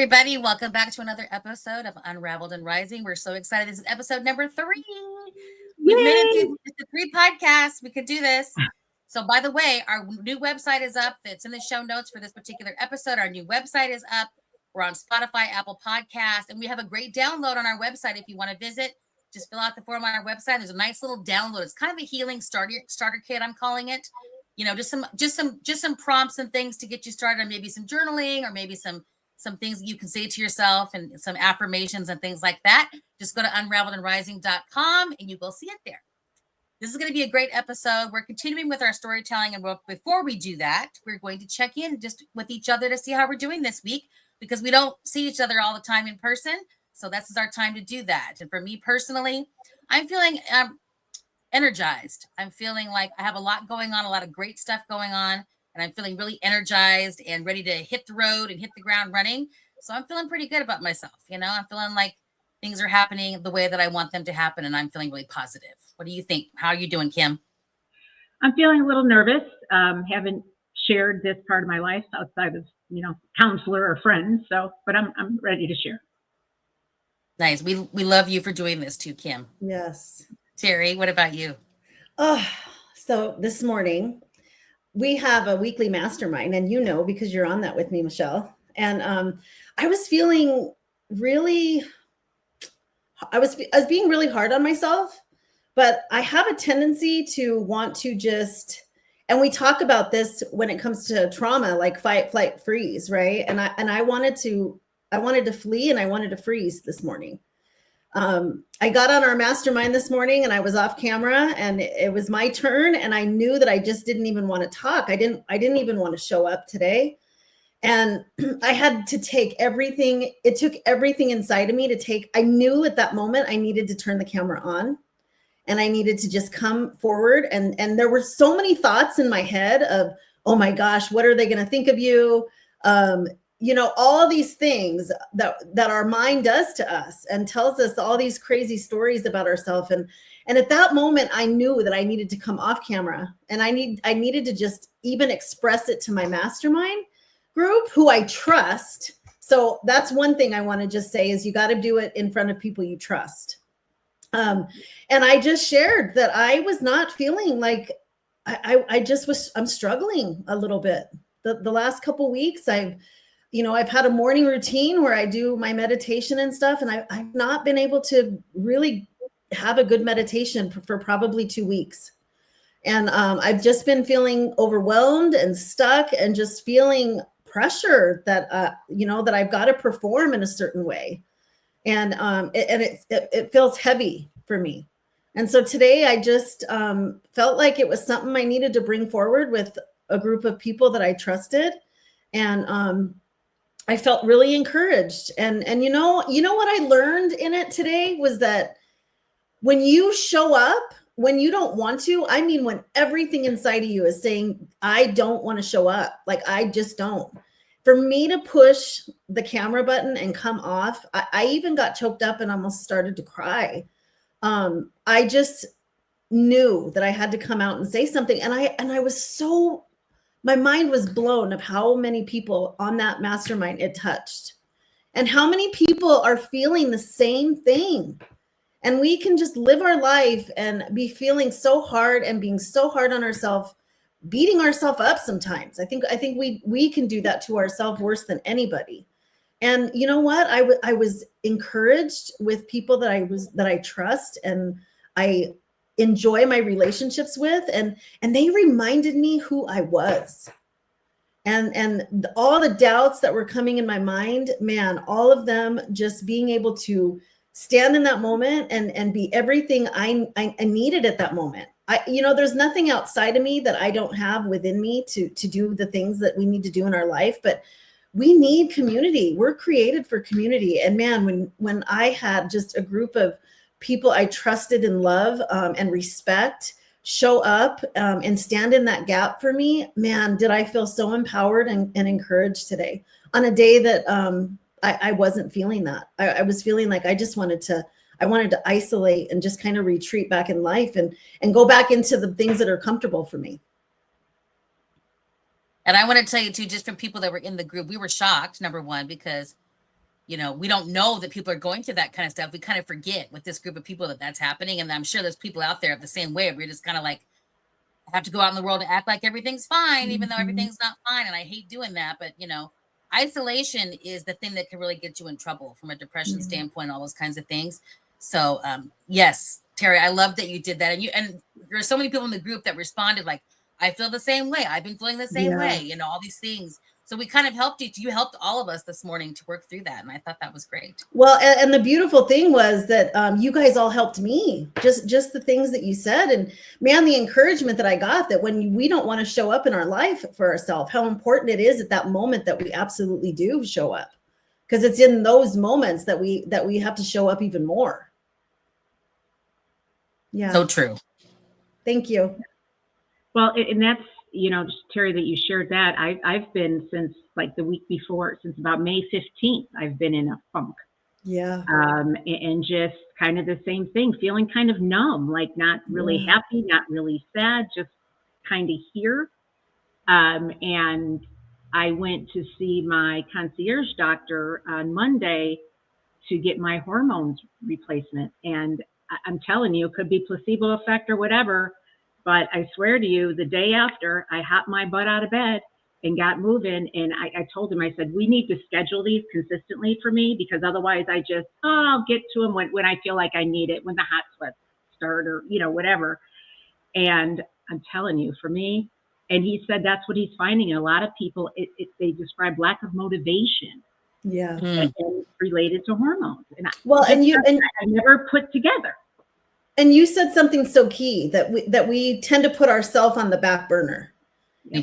everybody. Welcome back to another episode of Unraveled and Rising. We're so excited. This is episode number 3. We've made it through the 3 podcasts. We could do this. So, by the way, our new website is up. It's in the show notes for this particular episode. Our new website is up. We're on Spotify, Apple Podcasts, and we have a great download on our website. If you want to visit, just fill out the form on our website. There's a nice little download. It's kind of a healing starter kit, I'm calling it. You know, just some prompts and things to get you started on maybe some journaling or maybe some things you can say to yourself and some affirmations and things like that. Just go to unraveledandrising.com and you will see it there. This is going to be a great episode. We're continuing with our storytelling. And before we do that, we're going to check in just with each other to see how we're doing this week because we don't see each other all the time in person. So this is our time to do that. And for me personally, I'm feeling energized. I'm feeling like I have a lot going on, a lot of great stuff going on. And I'm feeling really energized and ready to hit the road and hit the ground running. So I'm feeling pretty good about myself. You know, I'm feeling like things are happening the way that I want them to happen. And I'm feeling really positive. What do you think? How are you doing, Kim? I'm feeling a little nervous. Haven't shared this part of my life outside of, counselor or friends. But I'm ready to share. Nice. We love you for doing this too, Kim. Yes. Terry, what about you? So this morning, we have a weekly mastermind, and because you're on that with me, Michelle. And I was feeling I was being really hard on myself, but I have a tendency to want to and we talk about this when it comes to trauma, like fight, flight, freeze, right? And I wanted to flee and I wanted to freeze this morning. I got on our mastermind this morning and I was off camera and it was my turn. And I knew that I just didn't even want to talk. I didn't even want to show up today. And I had to take everything. It took everything inside of me I knew at that moment I needed to turn the camera on and I needed to just come forward. And there were so many thoughts in my head of, oh my gosh, what are they going to think of you? All these things that our mind does to us and tells us all these crazy stories about ourselves. And at that moment, I knew that I needed to come off camera and I needed to just even express it to my mastermind group who I trust. So that's one thing I want to just say is you got to do it in front of people you trust. And I just shared that I was not feeling like I'm struggling a little bit. The last couple of weeks, I've had a morning routine where I do my meditation and stuff, and I've not been able to really have a good meditation for probably 2 weeks. And I've just been feeling overwhelmed and stuck and just feeling pressure that, that I've got to perform in a certain way. And it feels heavy for me. And so today I just felt like it was something I needed to bring forward with a group of people that I trusted. And I felt really encouraged. And you know what I learned in it today was that when you show up, when you don't want to, I mean, when everything inside of you is saying, I don't want to show up, like I just don't. For me to push the camera button and come off, I even got choked up and almost started to cry. I just knew that I had to come out and say something. And I was my mind was blown of how many people on that mastermind it touched and how many people are feeling the same thing. And we can just live our life and be feeling so hard and being so hard on ourselves, beating ourselves up sometimes. I think we can do that to ourselves worse than anybody. And you know what? I was encouraged with people that I trust and I enjoy my relationships with, and they reminded me who I was. And all the doubts that were coming in my mind, man, all of them just being able to stand in that moment and be everything I needed at that moment. There's nothing outside of me that I don't have within me to do the things that we need to do in our life, but we need community. We're created for community. And man, when I had just a group of people I trusted and love and respect show up and stand in that gap for me, man, did I feel so empowered and encouraged today on a day that I wasn't feeling that. I was feeling like I wanted to isolate and just kind of retreat back in life and go back into the things that are comfortable for me. And I want to tell you too, just from people that were in the group, we were shocked, number one, because we don't know that people are going through that kind of stuff. We kind of forget with this group of people that that's happening. And I'm sure there's people out there the same way. We're just kind of like, have to go out in the world and act like everything's fine, even though everything's not fine. And I hate doing that. But, isolation is the thing that can really get you in trouble from a depression standpoint, all those kinds of things. So, yes, Terry, I love that you did that. And there are so many people in the group that responded like, I feel the same way. I've been feeling the same way, all these things. So we kind of helped you helped all of us this morning to work through that. And I thought that was great. Well, and the beautiful thing was that you guys all helped me, just the things that you said. And man, the encouragement that I got, that when we don't want to show up in our life for ourselves, how important it is at that moment that we absolutely do show up. Because it's in those moments that we have to show up even more. Yeah. So true. Thank you. Well, and that's, Terry, that you shared that. I've been since like the week before, since about May 15th, I've been in a funk. Yeah. And just kind of the same thing, feeling kind of numb, like not really happy, not really sad, just kind of here. And I went to see my concierge doctor on Monday to get my hormones replacement. And I'm telling you, it could be placebo effect or whatever. But I swear to you, the day after, I hopped my butt out of bed and got moving. And I told him, I said, we need to schedule these consistently for me, because otherwise I'll get to them when I feel like I need it, when the hot sweats start or, whatever. And I'm telling you, for me, and he said that's what he's finding in a lot of people. They describe lack of motivation. Yeah. And related to hormones. And I never put together. And you said something so key, that we tend to put ourselves on the back burner.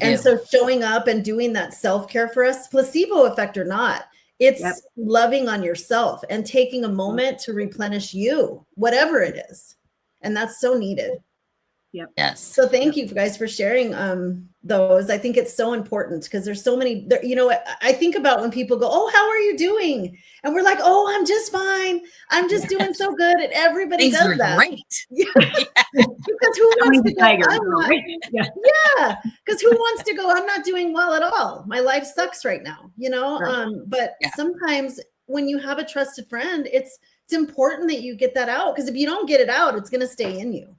And so showing up and doing that self-care for us, placebo effect or not, it's loving on yourself and taking a moment to replenish you, whatever it is. And that's so needed. Yep. Yes. So thank you guys for sharing those. I think it's so important, because there's so many, I think about when people go, oh, how are you doing? And we're like, oh, I'm just fine. I'm just doing so good. And everybody does that. Great. Yeah. Because who wants to go? Because who wants to go? I'm not doing well at all. My life sucks right now, But sometimes when you have a trusted friend, it's important that you get that out, because if you don't get it out, it's going to stay in you.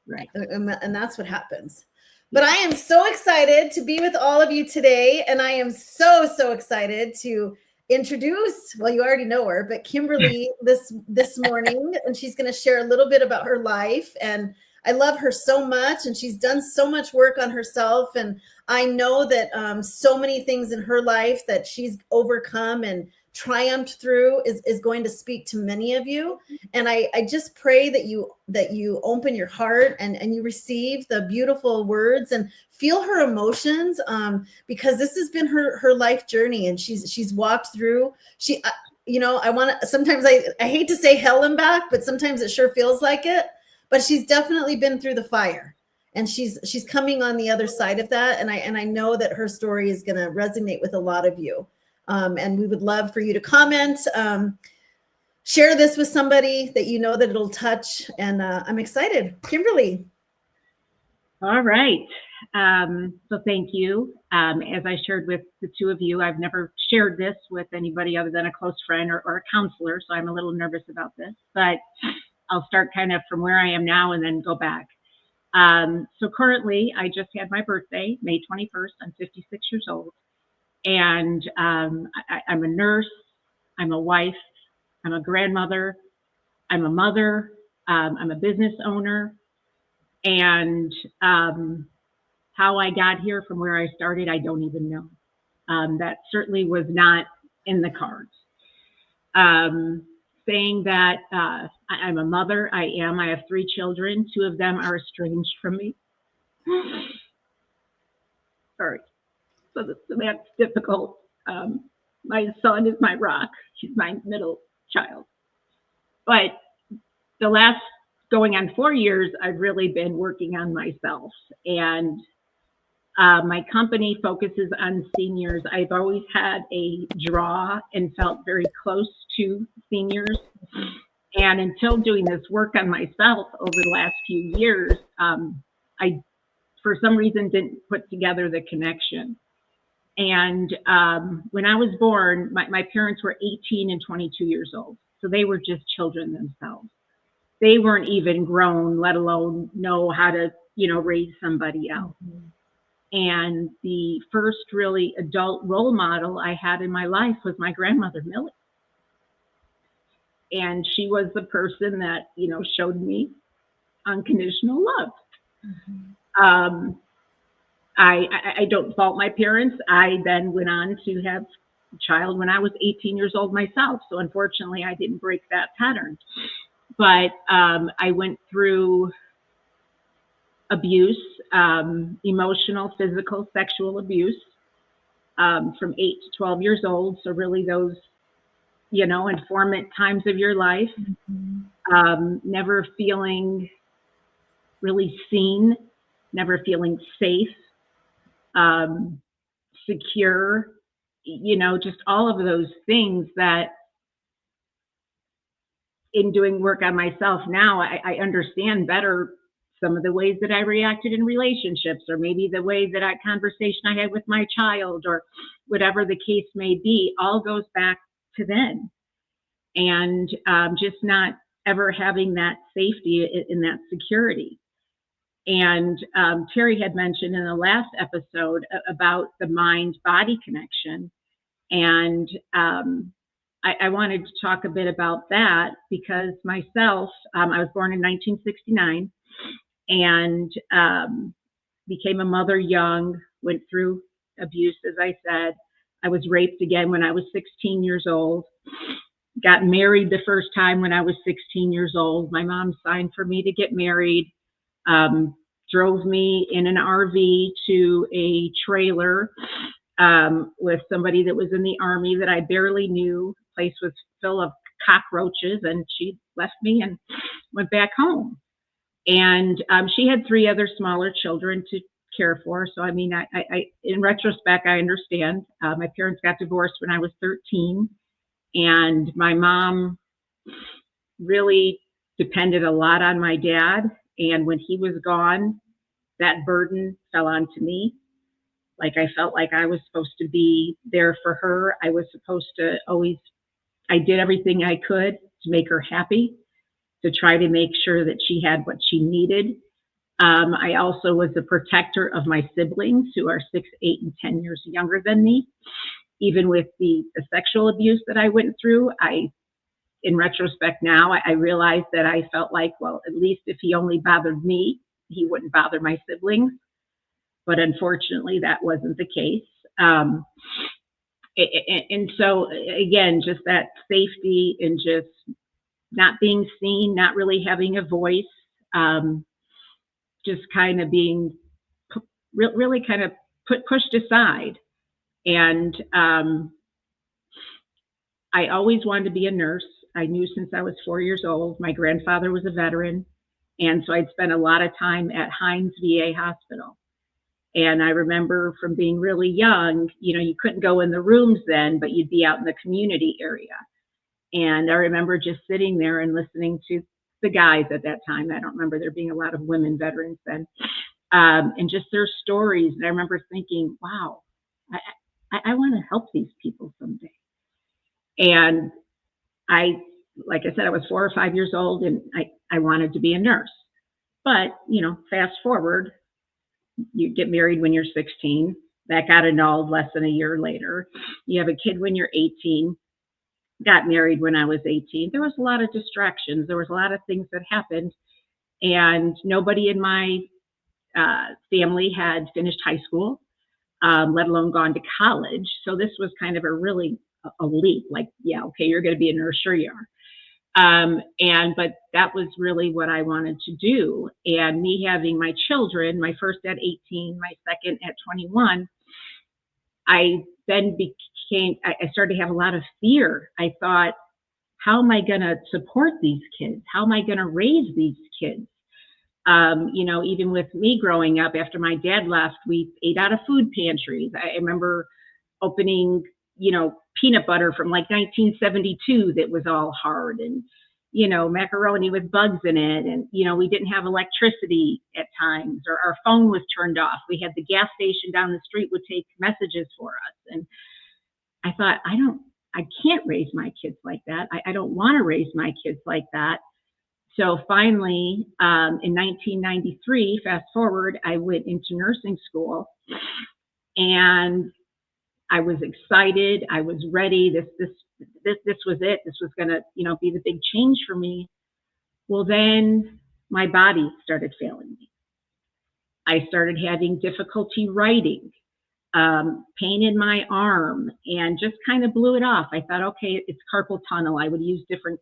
Right. And that's what happens. But I am so excited to be with all of you today. And I am so excited to introduce, well, you already know her, but Kimberly this morning, and she's going to share a little bit about her life. And I love her so much, and she's done so much work on herself. And I know that so many things in her life that she's overcome and triumphed through is going to speak to many of you. And I just pray that you open your heart and you receive the beautiful words and feel her emotions, because this has been her life journey, and she's walked through. Sometimes I hate to say hell and back, but sometimes it sure feels like it. But she's definitely been through the fire, and she's coming on the other side of that. And I know that her story is going to resonate with a lot of you. And we would love for you to comment, share this with somebody that you know that it'll touch. And I'm excited. Kimberly. All right. So thank you. As I shared with the two of you, I've never shared this with anybody other than a close friend or a counselor. So I'm a little nervous about this, but I'll start kind of from where I am now and then go back. So currently, I just had my birthday, May 21st. I'm 56 years old. And I'm a nurse, I'm a wife, I'm a grandmother, I'm a mother, I'm a business owner. And how I got here from where I started, I don't even know. That certainly was not in the cards. Saying that I'm a mother, I am. I have 3 children. 2 of them are estranged from me. Sorry. So that's difficult. My son is my rock. He's my middle child. But the last going on 4 years, I've really been working on myself. And my company focuses on seniors. I've always had a draw and felt very close to seniors. And until doing this work on myself over the last few years, I, for some reason, didn't put together the connection. And when I was born, my parents were 18 and 22 years old. So they were just children themselves. They weren't even grown, let alone know how to, raise somebody else. And the first really adult role model I had in my life was my grandmother, Millie. And she was the person that, showed me unconditional love. Um, I don't fault my parents. I then went on to have a child when I was 18 years old myself. So unfortunately, I didn't break that pattern. But I went through abuse, emotional, physical, sexual abuse from 8 to 12 years old. So really those, informant times of your life, never feeling really seen, never feeling safe, secure, just all of those things that in doing work on myself now, I understand better some of the ways that I reacted in relationships, or maybe the way that conversation I had with my child, or whatever the case may be, all goes back to then. And just not ever having that safety in that security. And Terry had mentioned in the last episode about the mind-body connection. And I wanted to talk a bit about that because myself, I was born in 1969 and became a mother young, went through abuse, as I said. I was raped again when I was 16 years old. Got married the first time when I was 16 years old. My mom signed for me to get married, drove me in an RV to a trailer with somebody that was in the Army that I barely knew. The place was full of cockroaches, and she left me and went back home. And she had 3 other smaller children to care for. So, I mean, I in retrospect, I understand. My parents got divorced when I was 13. And my mom really depended a lot on my dad. And when he was gone, that burden fell onto me. Like I felt like I was supposed to be there for her. I was supposed to I did everything I could to make her happy, to try to make sure that she had what she needed. I also was the protector of my siblings, who are 6, 8, and 10 years younger than me. Even with the sexual abuse that I went through, in retrospect now, I realized that I felt like, well, at least if he only bothered me, he wouldn't bother my siblings. But unfortunately, that wasn't the case. And so, again, just that safety and just not being seen, not really having a voice, just kind of being really kind of pushed aside. And I always wanted to be a nurse. I knew since I was 4 years old. My grandfather was a veteran. And so I'd spent a lot of time at Hines VA Hospital. And I remember from being really young, you couldn't go in the rooms then, but you'd be out in the community area. And I remember just sitting there and listening to the guys at that time. I don't remember there being a lot of women veterans then. And just their stories. And I remember thinking, wow, I want to help these people someday. And like I said, I was 4 or 5 years old, and I wanted to be a nurse. But, fast forward, you get married when you're 16. That got annulled less than a year later. You have a kid when you're 18. Got married when I was 18. There was a lot of distractions. There was a lot of things that happened. And nobody in my family had finished high school, let alone gone to college. So this was kind of a leap. Like, yeah, okay, you're going to be a nurse, sure you are. But that was really what I wanted to do. And me having my children, my first at 18, my second at 21, I then I started to have a lot of fear. I thought, how am I going to support these kids? How am I going to raise these kids? Even with me growing up, after my dad left, we ate out of food pantries. I remember opening, peanut butter from like 1972 that was all hard. And, macaroni with bugs in it. And, we didn't have electricity at times, or our phone was turned off. We had the gas station down the street would take messages for us. And I thought, I can't raise my kids like that. I don't want to raise my kids like that. So finally, in 1993, fast forward, I went into nursing school, and I was excited. I was ready. This was it. This was going to, be the big change for me. Well, then my body started failing me. I started having difficulty writing, pain in my arm, and just kind of blew it off. I thought, okay, it's carpal tunnel. I would use different,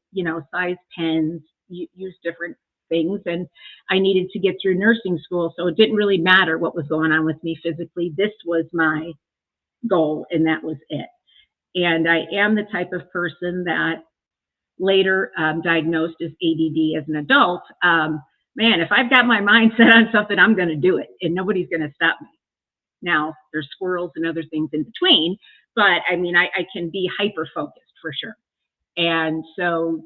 size pens, use different things. And I needed to get through nursing school. So it didn't really matter what was going on with me physically. This was my goal, and that was it. And I am the type of person that later diagnosed as ADD as an adult. Man, if I've got my mind set on something, I'm going to do it, and nobody's going to stop me. Now, there's squirrels and other things in between, but I mean, I can be hyper-focused for sure. And so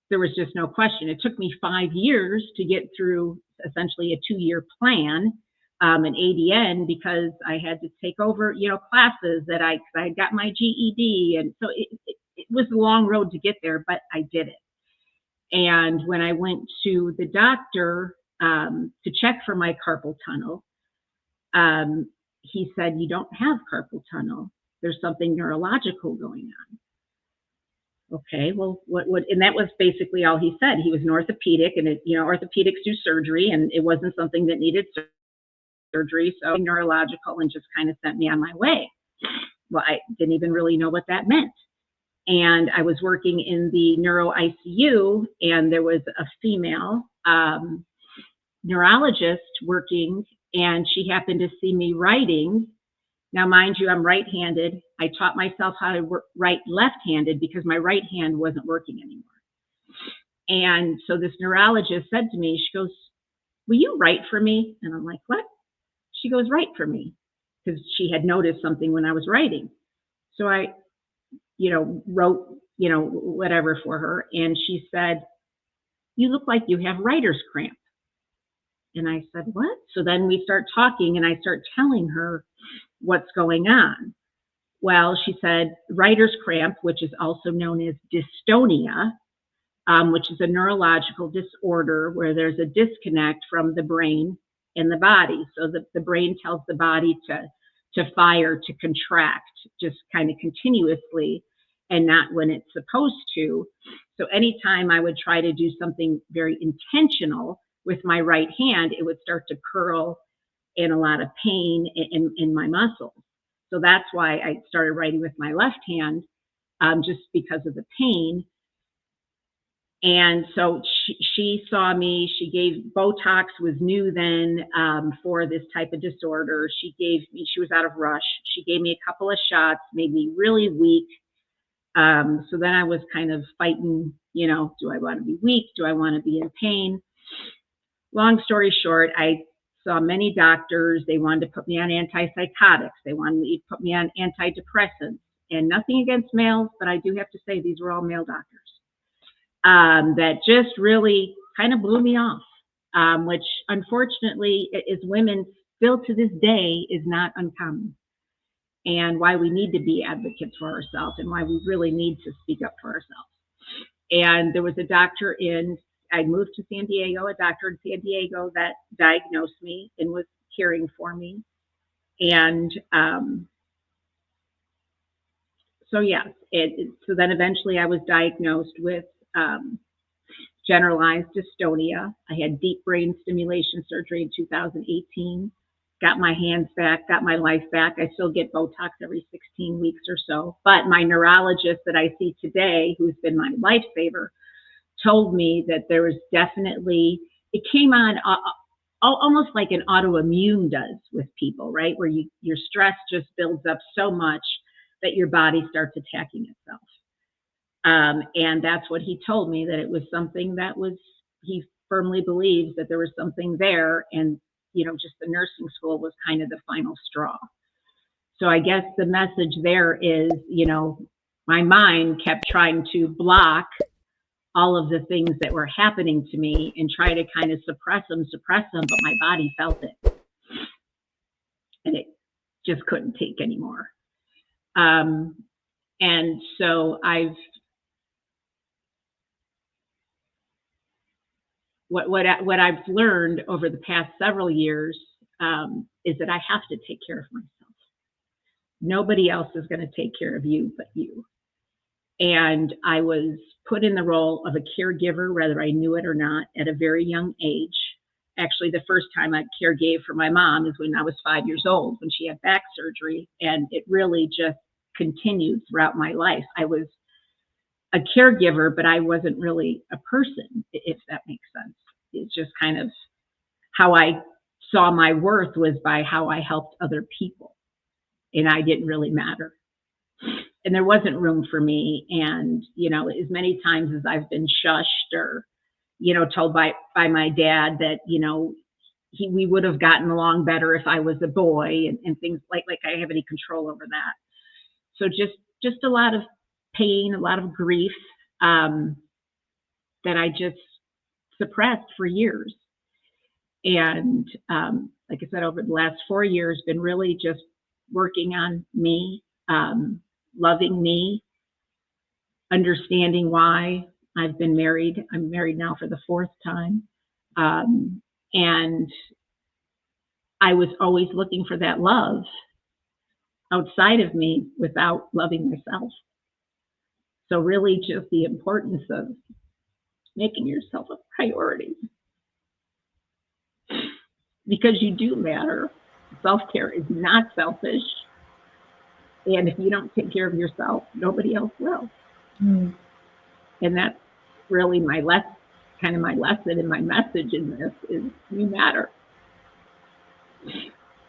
there was just no question. It took me 5 years to get through essentially a 2-year plan, an ADN, because I had to take over, classes that I got my GED. And so it was a long road to get there, but I did it. And when I went to the doctor to check for my carpal tunnel, he said, "You don't have carpal tunnel. There's something neurological going on." Okay, well, what? And that was basically all he said. He was an orthopedic, and orthopedics do surgery, and it wasn't something that needed surgery, so neurological, and just kind of sent me on my way. Well, I didn't even really know what that meant. And I was working in the neuro ICU, and there was a female neurologist working, and she happened to see me writing. Now, mind you, I'm right-handed. I taught myself how to write left-handed because my right hand wasn't working anymore. And so this neurologist said to me, she goes, "Will you write for me?" And I'm like, "What?" She goes, "Write for me," because she had noticed something when I was writing. So I, wrote, whatever for her. And she said, "You look like you have writer's cramp." And I said, "What?" So then we start talking, and I start telling her what's going on. Well, she said writer's cramp, which is also known as dystonia, which is a neurological disorder where there's a disconnect from the brain and the body. So the brain tells the body to fire, to contract, just kind of continuously, and not when it's supposed to. So anytime I would try to do something very intentional with my right hand, it would start to curl and a lot of pain in my muscles. So that's why I started writing with my left hand, just because of the pain. And so she saw me, she gave, Botox was new then for this type of disorder. She was out of rush. She gave me a couple of shots, made me really weak. So then I was kind of fighting, do I want to be weak? Do I want to be in pain? Long story short, I saw many doctors. They wanted to put me on antipsychotics. They wanted to put me on antidepressants. And nothing against males, but I do have to say these were all male doctors. That just really kind of blew me off, which unfortunately is women still to this day is not uncommon, and why we need to be advocates for ourselves and why we really need to speak up for ourselves. And there was a doctor I moved to San Diego, a doctor in San Diego that diagnosed me and was caring for me. And so yes, so then eventually I was diagnosed with generalized dystonia. I had deep brain stimulation surgery in 2018, got my hands back, got my life back. I still get Botox every 16 weeks or so. But my neurologist that I see today, who's been my lifesaver, told me that there was definitely, it came on almost like an autoimmune does with people, right? Where your stress just builds up so much that your body starts attacking itself. And that's what he told me, that it was something that he firmly believes that there was something there. And, just the nursing school was kind of the final straw. So I guess the message there is, my mind kept trying to block all of the things that were happening to me and try to kind of suppress them, but my body felt it. And it just couldn't take anymore. And so what I've learned over the past several years is that I have to take care of myself. Nobody else is going to take care of you but you. And I was put in the role of a caregiver, whether I knew it or not, at a very young age. Actually, the first time I caregave for my mom is when I was 5 years old, when she had back surgery. And it really just continued throughout my life. I was a caregiver, but I wasn't really a person, if that makes sense. It's just kind of how I saw my worth was by how I helped other people. And I didn't really matter. And there wasn't room for me. And, you know, as many times as I've been shushed or, you know, told by my dad that, you know, we would have gotten along better if I was a boy and things like I have any control over that. So just a lot of pain, a lot of grief that I just suppressed for years. And like I said, over the last 4 years, been really just working on me, loving me, understanding why I've been married. I'm married now for the 4th time. And I was always looking for that love outside of me without loving myself. So really just the importance of making yourself a priority. Because you do matter. Self-care is not selfish. And if you don't take care of yourself, nobody else will. And that's really my lesson and my message in this is you matter.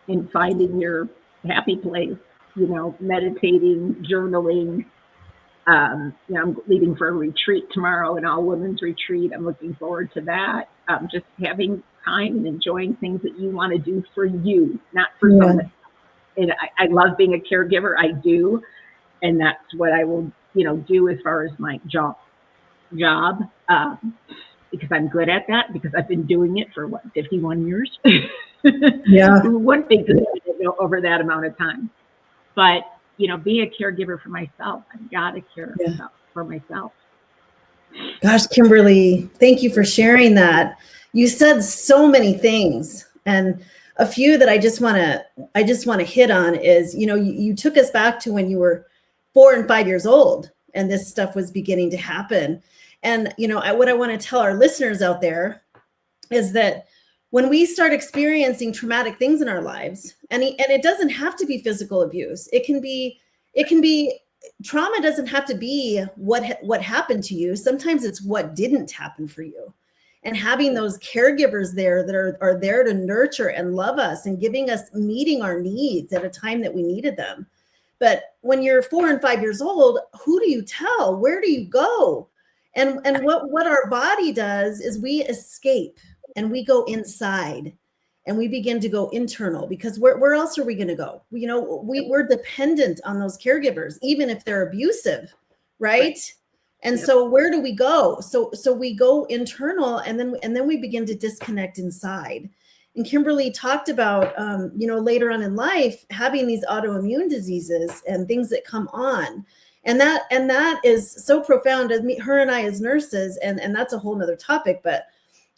In finding your happy place, you know, meditating, journaling. You know, I'm leaving for a retreat tomorrow, an all-women's retreat. I'm looking forward to that. Just having time and enjoying things that you want to do for you, not for someone else. And I love being a caregiver. I do. And that's what I will, you know, do as far as my job, because I'm good at that, because I've been doing it for 51 years. Yeah. One thing over that amount of time. But, you know, being a caregiver for myself, I've got to care for myself. Gosh, Kimberly, thank you for sharing that. You said so many things, and a few that I just want to hit on is, you know, you took us back to when you were 4 and 5 years old, and this stuff was beginning to happen. And, you know, what I want to tell our listeners out there is that when we start experiencing traumatic things in our lives, and it doesn't have to be physical abuse. It can be trauma. Doesn't have to be what happened to you. Sometimes it's what didn't happen for you. And having those caregivers there that are there to nurture and love us and meeting our needs at a time that we needed them. But when you're 4 and 5 years old, who do you tell? Where do you go? And what our body does is we escape and we go inside and we begin to go internal, because where else are we going to go? You know, we're dependent on those caregivers, even if they're abusive, right? And so where do we go? So we go internal, and then we begin to disconnect inside. And Kimberly talked about, you know, later on in life, having these autoimmune diseases and things that come on. And that is so profound. Her and I as nurses, and that's a whole nother topic, but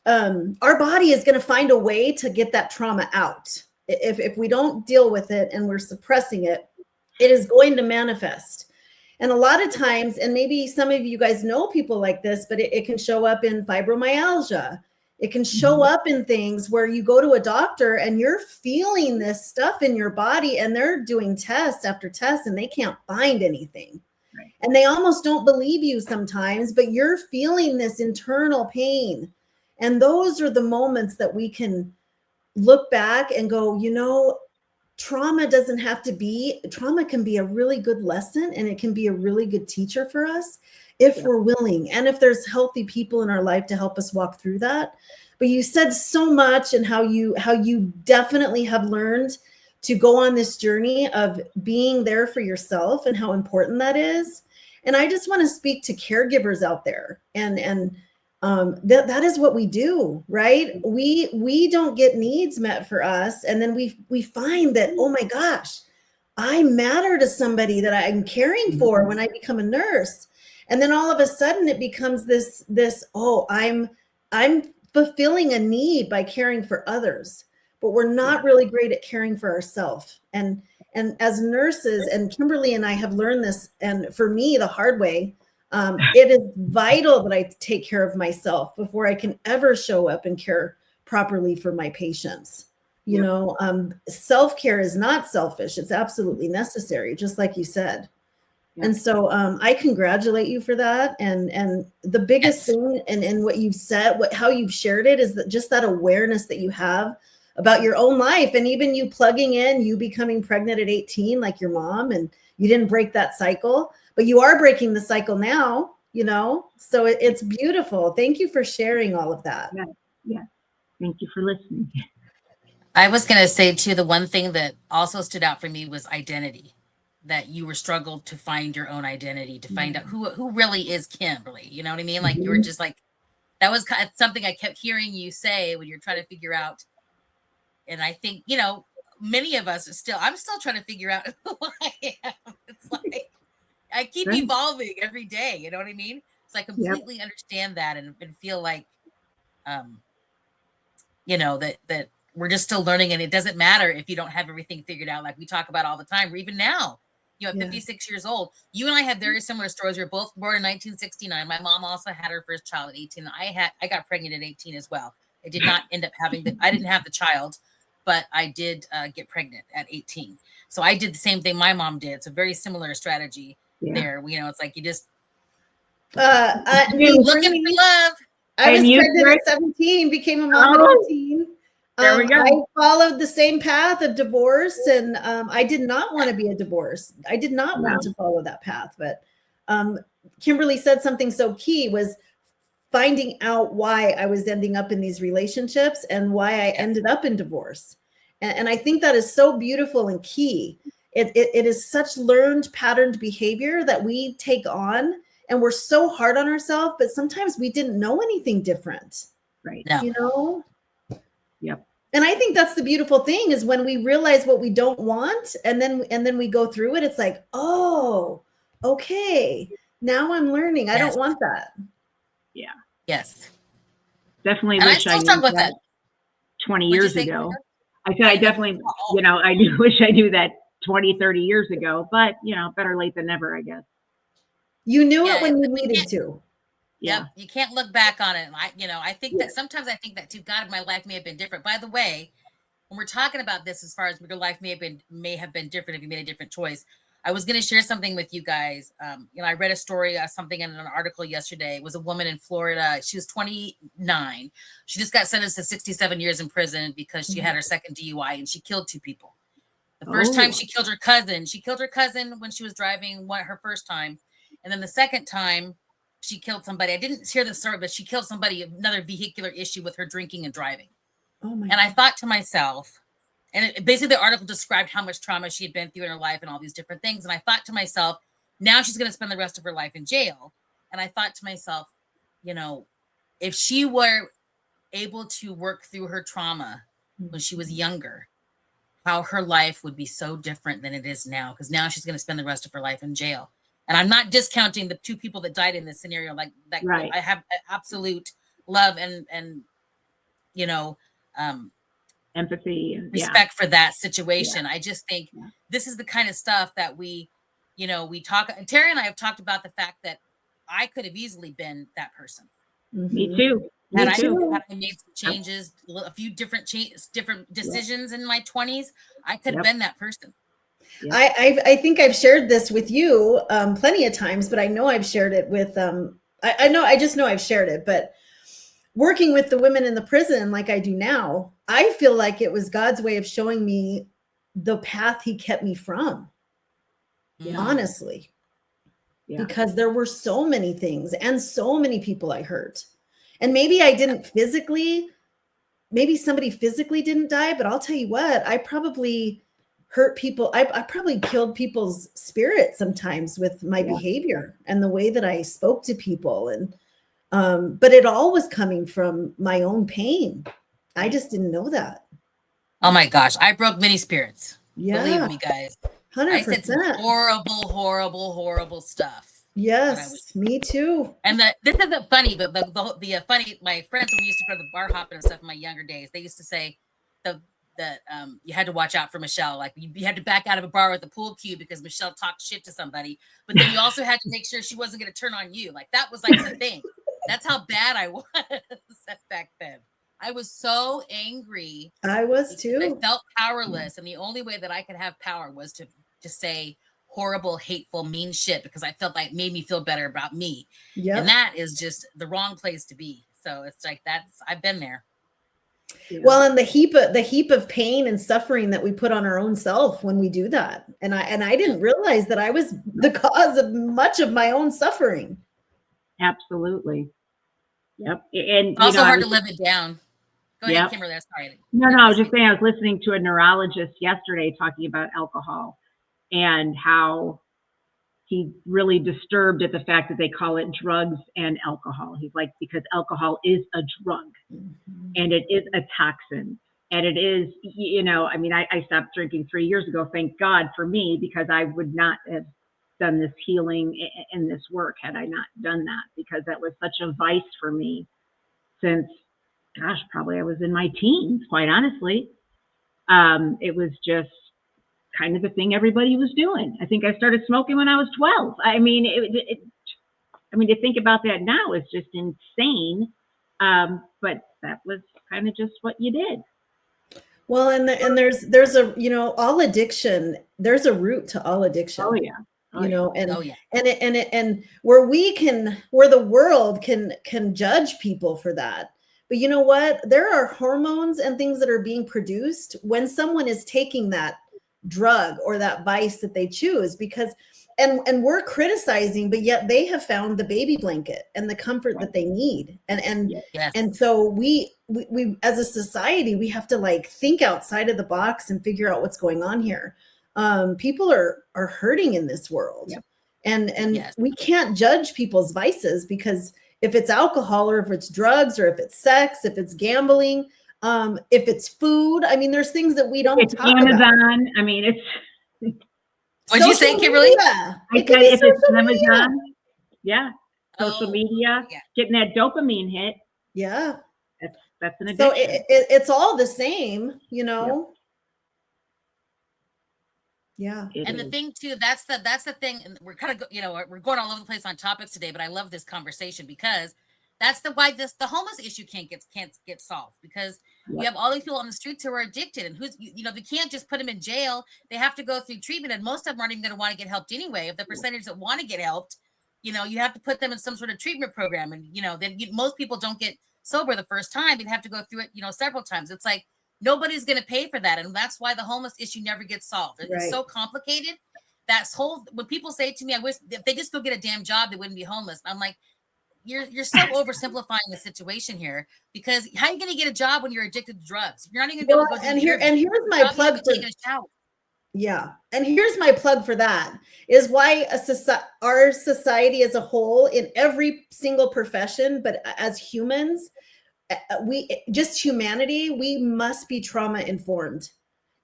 our body is going to find a way to get that trauma out. If we don't deal with it and we're suppressing it, it is going to manifest. And a lot of times, and maybe some of you guys know people like this, but it can show up in fibromyalgia. It can show up in things where you go to a doctor and you're feeling this stuff in your body, and they're doing test after test and they can't find anything. Right. And they almost don't believe you sometimes, but you're feeling this internal pain. And those are the moments that we can look back and go, you know, trauma can be a really good lesson, and it can be a really good teacher for us if we're willing, and if there's healthy people in our life to help us walk through that. But you said so much, and how you definitely have learned to go on this journey of being there for yourself and how important that is. And I just want to speak to caregivers out there, and that is what we do, right? We don't get needs met for us, and then we find that, oh my gosh, I matter to somebody that I'm caring for when I become a nurse. And then all of a sudden it becomes this, oh, I'm fulfilling a need by caring for others, but we're not really great at caring for ourselves. And as nurses, and Kimberly and I have learned this, and for me, the hard way, it is vital that I take care of myself before I can ever show up and care properly for my patients. You know, self-care is not selfish. It's absolutely necessary, just like you said. And so I congratulate you for that. And the biggest thing, and what you've said, how you've shared it, is that just that awareness that you have about your own life, and even you plugging in, you becoming pregnant at 18, like your mom, and you didn't break that cycle, but you are breaking the cycle now, you know, so it's beautiful. Thank you for sharing all of that. Yeah. Thank you for listening. I was going to say too, the one thing that also stood out for me was identity, that you were struggled to find your own identity, to find out who really is Kimberly. You know what I mean? Like you were just like, that was kind of something I kept hearing you say when you're trying to figure out. And I think, you know, many of us I'm still trying to figure out who I am. It's like, I keep evolving every day. You know what I mean? So I completely understand that and feel like, you know, that we're just still learning, and it doesn't matter if you don't have everything figured out, like we talk about all the time, or even now, you know, at 56 years old. You and I have very similar stories. We were both born in 1969. My mom also had her first child at 18. I got pregnant at 18 as well. I did not end up having I didn't have the child, but I did get pregnant at 18. So I did the same thing my mom did. It's a very similar strategy there. You know, it's like you just looking for love. I was pregnant at 17, became a mom at 18. There we go. I followed the same path of divorce, and I did not want to be a divorce. I did not want to follow that path. But Kimberly said something so key, was finding out why I was ending up in these relationships and why I ended up in divorce. And I think that is so beautiful and key. It is such learned patterned behavior that we take on, and we're so hard on ourselves, but sometimes we didn't know anything different. Right. You know? Yep. And I think that's the beautiful thing, is when we realize what we don't want, and then we go through it, it's like, oh, okay, now I'm learning. I don't want that. Yeah. Yes. Definitely and wish I knew that 20 years ago. I said I definitely, you know, I do wish I knew that 20, 30 years ago, but, you know, better late than never, I guess. You knew it when you needed to. Yep. You can't look back on it. And I think that sometimes I think that too, God, my life may have been different. By the way, when we're talking about this, as far as your life may have been different if you made a different choice, I was going to share something with you guys. I read a story, something in an article yesterday. It was a woman in Florida. She was 29. She just got sentenced to 67 years in prison because she had her second DUI, and she killed 2 people. The first time she killed her cousin when she was driving her first time. And then the second time she killed somebody. I didn't hear the story, but she killed somebody, another vehicular issue with her drinking and driving. Oh my and I thought to myself, and basically the article described how much trauma she had been through in her life and all these different things. And I thought to myself, now she's going to spend the rest of her life in jail. And I thought to myself, if she were able to work through her trauma when she was younger, how her life would be so different than it is now. Because now she's going to spend the rest of her life in jail. And I'm not discounting the 2 people that died in this scenario. Like that, I have absolute love and empathy and respect for that situation. I just think this is the kind of stuff that we talk. Terry and I have talked about the fact that I could have easily been that person. Me too. And I made some changes, a few different decisions in my 20s. I could have been that person. I think I've shared this with you plenty of times, but I know I've shared it with I just know I've shared it, but working with the women in the prison like I do now, I feel like it was God's way of showing me the path he kept me from. Honestly. Because there were so many things and so many people I hurt. And maybe I didn't maybe somebody physically didn't die, but I'll tell you what, I probably hurt people. I probably killed people's spirit sometimes with my behavior and the way that I spoke to people. And but it all was coming from my own pain. I just didn't know that. Oh my gosh, I broke many spirits. Yeah. Believe me, guys. 100%. I said some horrible stuff. Yes, me too. And this isn't funny, but the funny, my friends, when we used to go to the bar hopping and stuff in my younger days, they used to say that you had to watch out for Michelle. Like you had to back out of a bar with a pool cue because Michelle talked shit to somebody, but then you also had to make sure she wasn't going to turn on you. Like that was like the thing. That's how bad I was back then. I was so angry. I was too. I felt powerless, and the only way that I could have power was to say horrible, hateful, mean shit because I felt like it made me feel better about me. Yeah. And that is just the wrong place to be. So it's like I've been there. Well, and the heap of pain and suffering that we put on our own self when we do that. And I didn't realize that I was the cause of much of my own suffering. Absolutely. Yep. And it's also hard to live it down. Go ahead, Kimberly. Sorry. No, I was just saying, I was listening to a neurologist yesterday talking about alcohol and how he's really disturbed at the fact that they call it drugs and alcohol. He's like, because alcohol is a drug and it is a toxin. And it is, I mean, I stopped drinking 3 years ago, thank God for me, because I would not have done this healing and this work had I not done that, because that was such a vice for me since, gosh, probably I was in my teens, quite honestly. It was just kind of the thing everybody was doing. I think I started smoking when I was 12. I mean, to think about that now is just insane. But that was kind of just what you did. Well, and there's a, all addiction, there's a root to all addiction. Oh yeah. And where the world can judge people for that. But you know what? There are hormones and things that are being produced when someone is taking that drug or that vice that they choose, because and we're criticizing, but yet they have found the baby blanket and the comfort that they need. And so we as a society, we have to like think outside of the box and figure out what's going on here. People are hurting in this world. And we can't judge people's vices, because if it's alcohol or if it's drugs or if it's sex, if it's gambling, if it's food, I mean, there's things that we don't talk Amazon. about. I mean, it's. What'd you say, Kimberly? I said if it's Amazon. Yeah. Social media, getting that dopamine hit. Yeah. That's an addiction. So it's all the same, Yep. Yeah. And the thing too, that's the thing. And we're kind of, we're going all over the place on topics today, but I love this conversation because that's why the homeless issue can't get solved, because you have all these people on the streets who are addicted, and they can't just put them in jail. They have to go through treatment, and most of them aren't even going to want to get helped anyway. If the percentage that want to get helped, you have to put them in some sort of treatment program, and then most people don't get sober the first time. They'd have to go through it, several times. It's like nobody's going to pay for that, and that's why the homeless issue never gets solved. It's so complicated. When people say to me, I wish if they just go get a damn job, they wouldn't be homeless. I'm like, you're so oversimplifying the situation here, because how are you going to get a job when you're addicted to drugs? You're not even going to be able to go and here's my plug for taking a shower. Yeah. And here's my plug for that is why our society as a whole, in every single profession, but as humans, humanity, we must be trauma informed.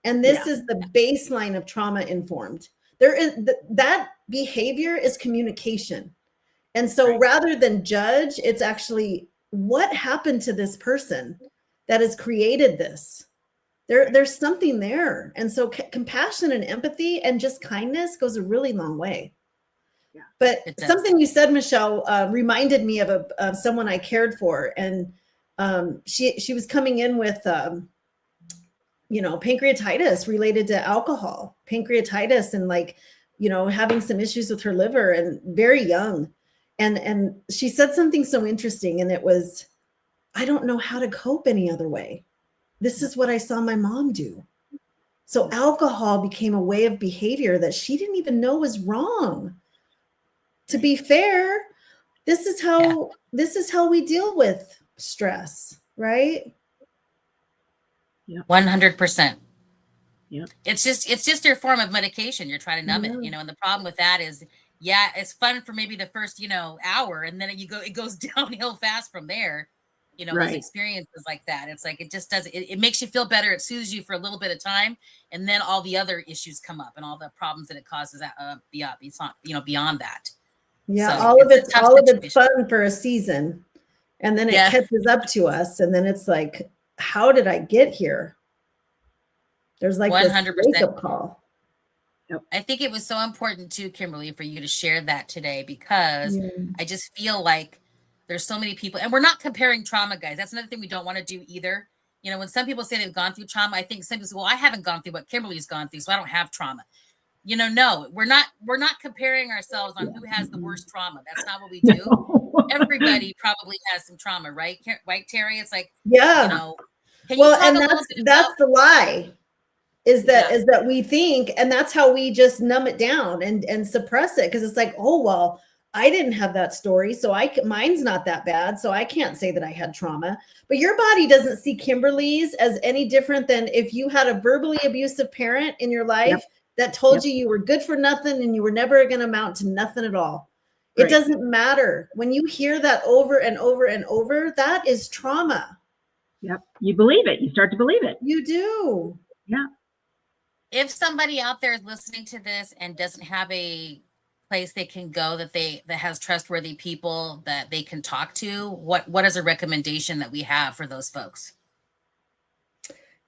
And this is the baseline of trauma informed. That behavior is communication. And so rather than judge, it's actually what happened to this person that has created this. There's something there. And so compassion and empathy and just kindness goes a really long way. Yeah. But something you said, Michelle, reminded me of someone I cared for. And she was coming in with, pancreatitis related to alcohol, pancreatitis, and having some issues with her liver, and very young. And she said something so interesting, and it was, I don't know how to cope any other way. This is what I saw my mom do. So alcohol became a way of behavior that she didn't even know was wrong. To be fair, this is how we deal with stress, right? 100%. Yep. It's just your form of medication. You're trying to numb it, and the problem with that is, yeah, it's fun for maybe the first, hour, and then it goes downhill fast from there. Those Right. experiences like that. It's like it just does it makes you feel better. It soothes you for a little bit of time, and then all the other issues come up and all the problems that it causes beyond that. Yeah, So all of it's a tough it's situation. fun for a season, and then it Yeah. catches up to us, and then it's like, how did I get here? There's like this 100%. wake-up call. I think it was so important too, Kimberly, for you to share that today, because Yeah. I just feel like there's so many people, and we're not comparing trauma, guys. That's another thing we don't want to do either. When some people say they've gone through trauma, I think some people say, well, I haven't gone through what Kimberly's gone through, so I don't have trauma. No, we're not comparing ourselves on who has the worst trauma. That's not what we do. No. Everybody probably has some trauma, right? Right, Terry? It's like, Yeah. Can Well, you talk and a little bit that's about the lie. Is that Yeah. we think, and that's how we just numb it down and suppress it, because it's like, oh well, I didn't have that story, so mine's not that bad, so I can't say that I had trauma. But your body doesn't see Kimberly's as any different than if you had a verbally abusive parent in your life that told you you were good for nothing and you were never going to amount to nothing at all. It doesn't matter. When you hear that over and over and over, that is trauma. Yep. You believe it. You start to believe it. You do. Yeah. If somebody out there is listening to this and doesn't have a place they can go that has trustworthy people that they can talk to, what is a recommendation that we have for those folks?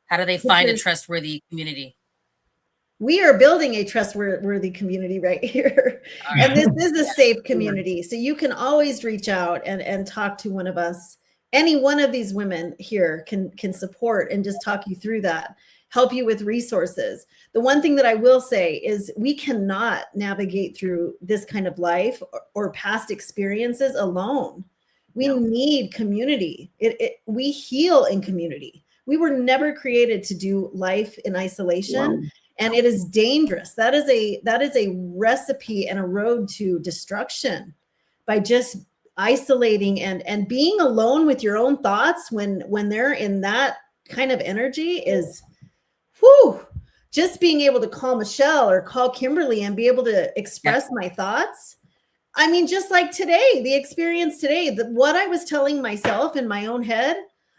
How do they find a trustworthy community? We are building a trustworthy community right here. And this is a safe community. So you can always reach out and talk to one of us. Any one of these women here can support and just talk you through that, help you with resources. The one thing that I will say is we cannot navigate through this kind of life or past experiences alone. We need community. We heal in community. We were never created to do life in isolation. And it is dangerous. That is a recipe and a road to destruction by just isolating and being alone with your own thoughts when they're in that kind of energy is, whew, just being able to call Michelle or call Kimberly and be able to express my thoughts. I mean, just like today, the experience today, what I was telling myself in my own head,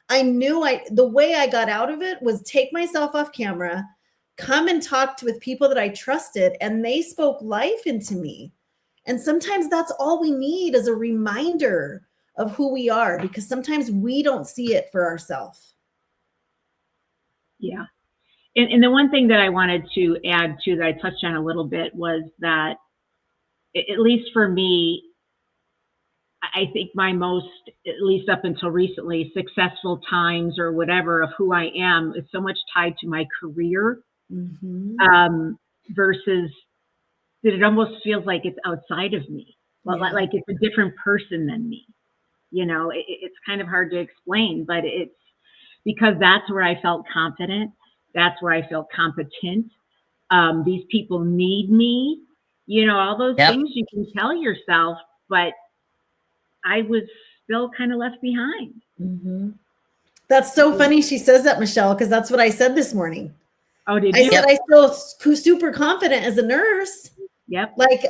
I knew the way I got out of it was take myself off camera, come and talked with people that I trusted, and they spoke life into me. And sometimes that's all we need, is a reminder of who we are, because sometimes we don't see it for ourselves. Yeah. And the one thing that I wanted to add to that I touched on a little bit was that, at least for me, I think my most, at least up until recently, successful times or whatever of who I am is so much tied to my career. Versus that it almost feels like it's outside of me, like it's a different person than me. It's kind of hard to explain, but it's because that's where I felt confident. That's where I felt competent. These people need me, all those things you can tell yourself, but I was still kind of left behind. That's so funny she says that, Michelle, because that's what I said this morning. Oh, did you? I said I feel super confident as a nurse. Yep. Like,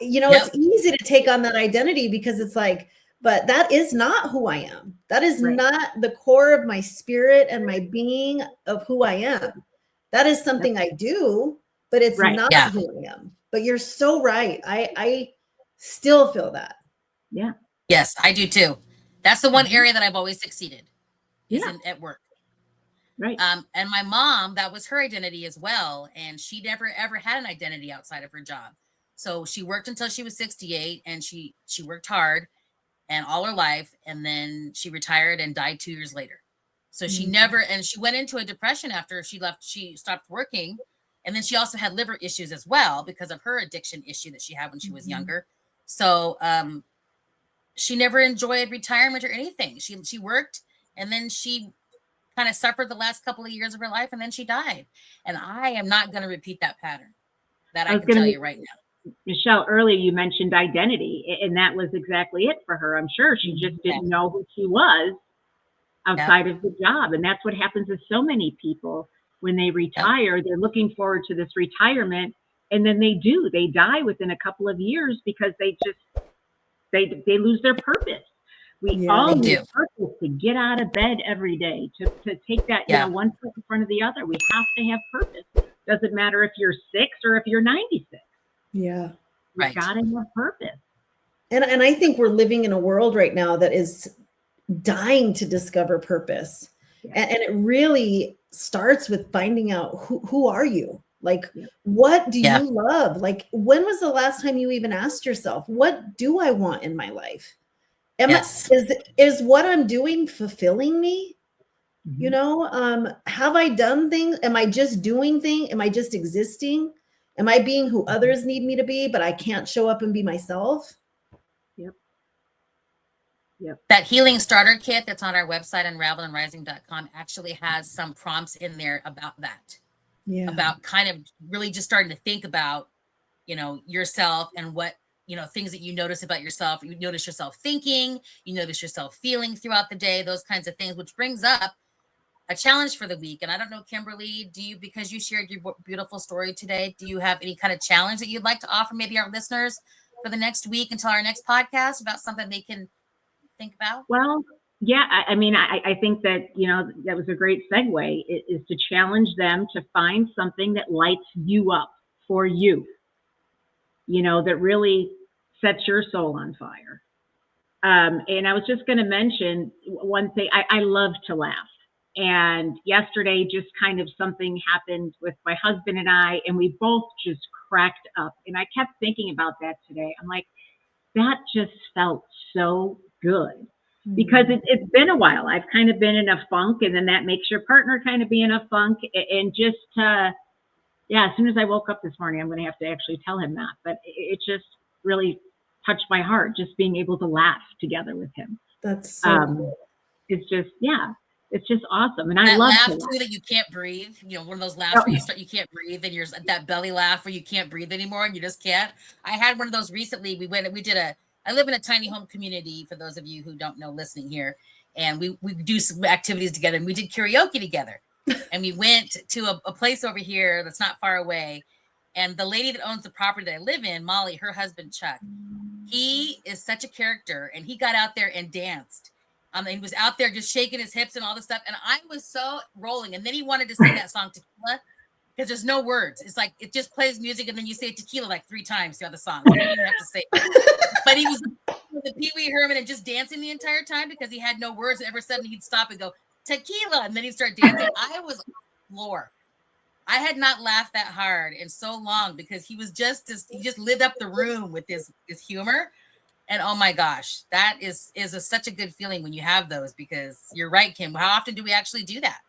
it's easy to take on that identity because it's like, but that is not who I am. That is not the core of my spirit and my being of who I am. That is something I do, but it's not who I am. But you're so right. I still feel that. Yeah. Yes, I do too. That's the one area that I've always succeeded is at work. Right. And my mom, that was her identity as well. And she never, ever had an identity outside of her job. So she worked until she was 68 and she worked hard and all her life. And then she retired and died 2 years later. So she never, and she went into a depression after she left, she stopped working. And then she also had liver issues as well because of her addiction issue that she had when she was younger. So she never enjoyed retirement or anything. She worked and then she kind of suffered the last couple of years of her life and then she died. And I am not going to repeat that pattern. That I can tell you right now. Michelle, earlier you mentioned identity, and that was exactly it for her. I'm sure she just didn't know who she was outside of the job. And that's what happens with so many people. when they retire, they're looking forward to this retirement. And then they die within a couple of years because they lose their purpose. We all need purpose to get out of bed every day, to take that, one foot in front of the other. We have to have purpose. Doesn't matter if you're 6 or if you're 96. Yeah. You gotta have purpose. And I think we're living in a world right now that is dying to discover purpose. Yeah. And it really starts with finding out who are you? Like, what do you love? Like, when was the last time you even asked yourself, what do I want in my life? Is what I'm doing fulfilling me? Mm-hmm. You know, have I done things? Am I just doing things? Am I just existing? Am I being who others need me to be, but I can't show up and be myself? Yep. That healing starter kit that's on our website, unraveledandrising.com, actually has some prompts in there about that. Yeah. About kind of really just starting to think about, yourself and what, things that you notice about yourself. You notice yourself thinking, you notice yourself feeling throughout the day, those kinds of things, which brings up a challenge for the week. And I don't know, Kimberly, because you shared your beautiful story today, do you have any kind of challenge that you'd like to offer maybe our listeners for the next week until our next podcast about something they can think about? Well, yeah, I think that, that was a great segue, is to challenge them to find something that lights you up for you, that really sets your soul on fire. And I was just going to mention one thing. I love to laugh. And yesterday, just kind of something happened with my husband and I, and we both just cracked up. And I kept thinking about that today. I'm like, that just felt so good. Because it's been a while. I've kind of been in a funk, and then that makes your partner kind of be in a funk. And just, as soon as I woke up this morning, I'm going to have to actually tell him that. But it just really touched my heart, just being able to laugh together with him. That's so cool. It's just, it's just awesome. And that I love laugh to laugh. Too, that you can't breathe. One of those laughs where you can't breathe, and you're that belly laugh where you can't breathe anymore and you just can't. I had one of those recently. I live in a tiny home community, for those of you who don't know listening here. And we do some activities together, and we did karaoke together. And we went to a place over here that's not far away. And the lady that owns the property that I live in, Molly, her husband, Chuck, he is such a character. And he got out there and danced. And he was out there just shaking his hips and all this stuff. And I was so rolling. And then he wanted to sing that song Tequila, because there's no words. It's like, it just plays music, and then you say tequila like 3 times throughout the song. You don't even have to say it. But he was the Pee Wee Herman and just dancing the entire time because he had no words. And every sudden he'd stop and go, tequila. And then he'd start dancing. I was on the floor. I had not laughed that hard in so long, because he just lit up the room with his humor. And oh my gosh, that is such a good feeling when you have those, because you're right, Kim. How often do we actually do that?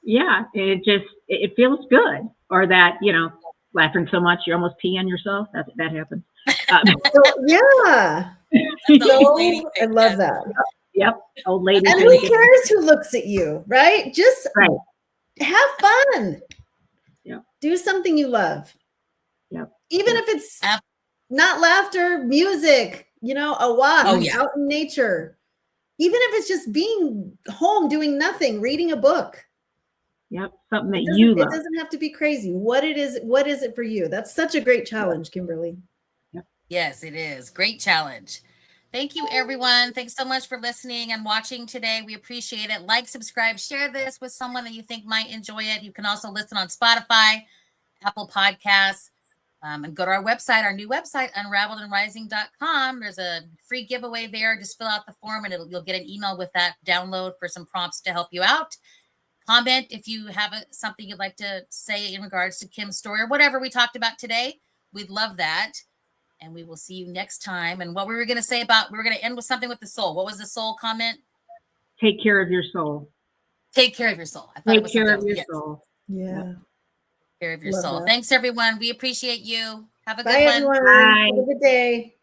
Yeah. It feels good. Or that, laughing so much you almost pee on yourself. That happens. I love that. Yep. Old lady. And who cares who looks at you, right? Just have fun. Yep. Do something you love. Yep. Even if it's not laughter, music, a walk out in nature. Even if it's just being home, doing nothing, reading a book. Yep. Something that you love. It doesn't have to be crazy. What is it for you? That's such a great challenge, Kimberly. Yep. Yes, it is. Great challenge. Thank you, everyone. Thanks so much for listening and watching today. We appreciate it. Like, subscribe, share this with someone that you think might enjoy it. You can also listen on Spotify, Apple Podcasts, and go to our website, our new website, unraveledandrising.com. There's a free giveaway there. Just fill out the form, and you'll get an email with that download for some prompts to help you out. Comment if you have something you'd like to say in regards to Kim's story or whatever we talked about today. We'd love that. And we will see you next time. And what we were going to say we were going to end with something with the soul. What was the soul comment? Take care of your soul. Take care of your soul. Take care of your soul. Yeah. Take care of your soul. Thanks, everyone. We appreciate you. Have a good one. Everyone. Bye. Have a good day.